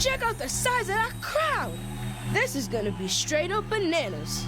Check out the size of that crowd! This is gonna be straight up bananas.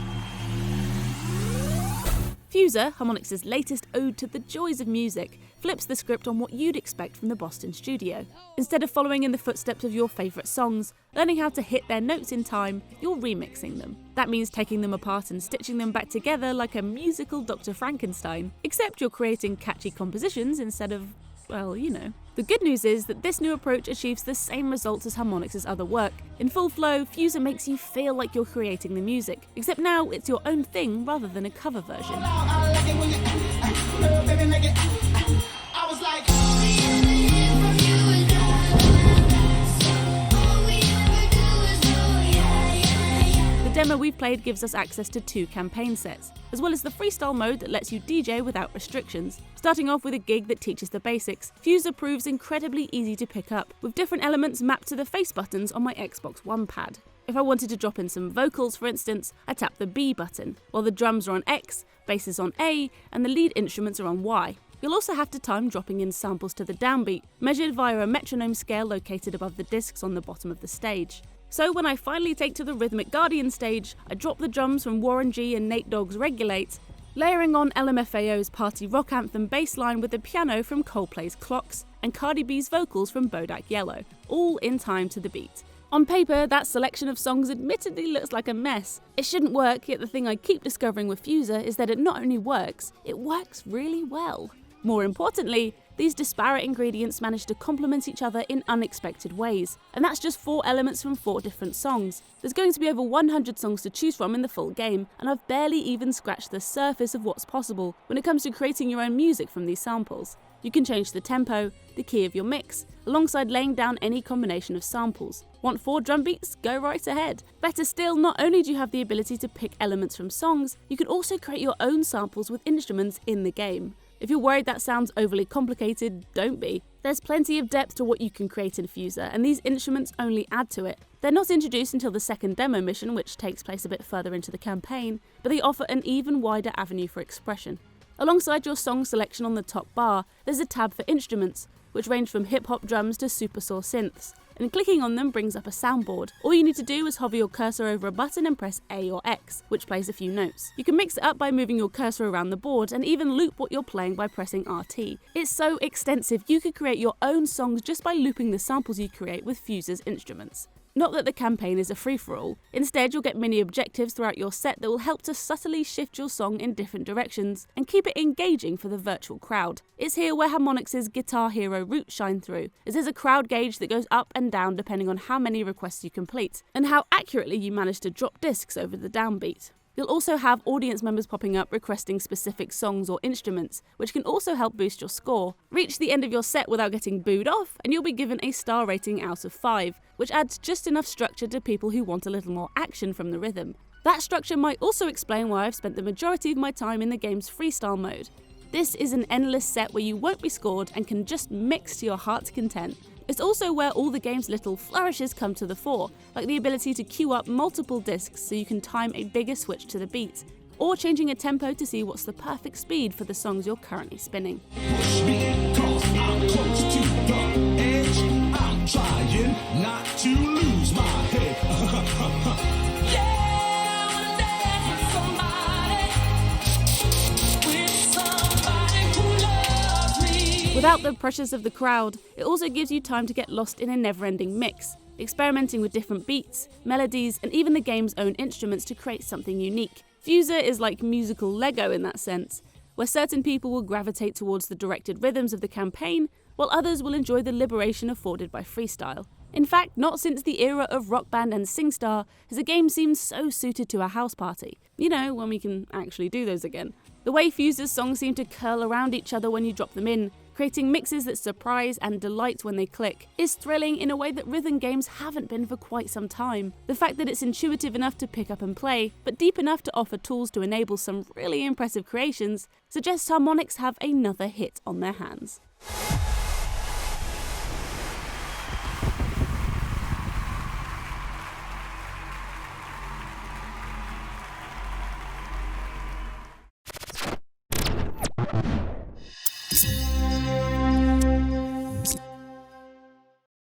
Fuser, Harmonix's latest ode to the joys of music, flips the script on what you'd expect from the Boston studio. Instead of following in the footsteps of your favourite songs, learning how to hit their notes in time, you're remixing them. That means taking them apart and stitching them back together like a musical Dr. Frankenstein, except you're creating catchy compositions instead of, well, you know. The good news is that this new approach achieves the same results as Harmonix's other work. In full flow, Fuser makes you feel like you're creating the music, except now it's your own thing rather than a cover version. The demo we've played gives us access to 2 campaign sets, as well as the Freestyle Mode that lets you DJ without restrictions. Starting off with a gig that teaches the basics, Fuser proves incredibly easy to pick up, with different elements mapped to the face buttons on my Xbox One pad. If I wanted to drop in some vocals, for instance, I tap the B button, while the drums are on X, bass is on A, and the lead instruments are on Y. You'll also have to time dropping in samples to the downbeat, measured via a metronome scale located above the discs on the bottom of the stage. So when I finally take to the Rhythmic Guardian stage, I drop the drums from Warren G and Nate Dogg's Regulate, layering on LMFAO's party rock anthem bassline with the piano from Coldplay's Clocks and Cardi B's vocals from Bodak Yellow, all in time to the beat. On paper, that selection of songs admittedly looks like a mess. It shouldn't work, yet the thing I keep discovering with Fuser is that it not only works, it works really well. More importantly, these disparate ingredients manage to complement each other in unexpected ways, and that's just 4 elements from 4 different songs. There's going to be over 100 songs to choose from in the full game, and I've barely even scratched the surface of what's possible when it comes to creating your own music from these samples. You can change the tempo, the key of your mix, alongside laying down any combination of samples. Want 4 drum beats? Go right ahead. Better still, not only do you have the ability to pick elements from songs, you can also create your own samples with instruments in the game. If you're worried that sounds overly complicated, don't be. There's plenty of depth to what you can create in Fuser, and these instruments only add to it. They're not introduced until the second demo mission, which takes place a bit further into the campaign, but they offer an even wider avenue for expression. Alongside your song selection on the top bar, there's a tab for instruments, which range from hip-hop drums to supersaw synths, and clicking on them brings up a soundboard. All you need to do is hover your cursor over a button and press A or X, which plays a few notes. You can mix it up by moving your cursor around the board and even loop what you're playing by pressing RT. It's so extensive, you could create your own songs just by looping the samples you create with Fuser's instruments. Not that the campaign is a free-for-all. Instead, you'll get mini objectives throughout your set that will help to subtly shift your song in different directions and keep it engaging for the virtual crowd. It's here where Harmonix's Guitar Hero roots shine through, as there's a crowd gauge that goes up and down depending on how many requests you complete, and how accurately you manage to drop discs over the downbeat. You'll also have audience members popping up requesting specific songs or instruments, which can also help boost your score. Reach the end of your set without getting booed off, and you'll be given a star rating out of 5, which adds just enough structure to people who want a little more action from the rhythm. That structure might also explain why I've spent the majority of my time in the game's Freestyle Mode. This is an endless set where you won't be scored and can just mix to your heart's content. It's also where all the game's little flourishes come to the fore, like the ability to queue up multiple discs so you can time a bigger switch to the beat, or changing a tempo to see what's the perfect speed for the songs you're currently spinning. Push me, 'cause I'm close to the edge. I'm trying not to lose my head. Without the pressures of the crowd, it also gives you time to get lost in a never-ending mix, experimenting with different beats, melodies, and even the game's own instruments to create something unique. Fuser is like musical Lego in that sense, where certain people will gravitate towards the directed rhythms of the campaign, while others will enjoy the liberation afforded by freestyle. In fact, not since the era of Rock Band and SingStar has a game seemed so suited to a house party. You know, when we can actually do those again. The way Fuser's songs seem to curl around each other when you drop them in, creating mixes that surprise and delight when they click, is thrilling in a way that rhythm games haven't been for quite some time. The fact that it's intuitive enough to pick up and play, but deep enough to offer tools to enable some really impressive creations, suggests Harmonix have another hit on their hands.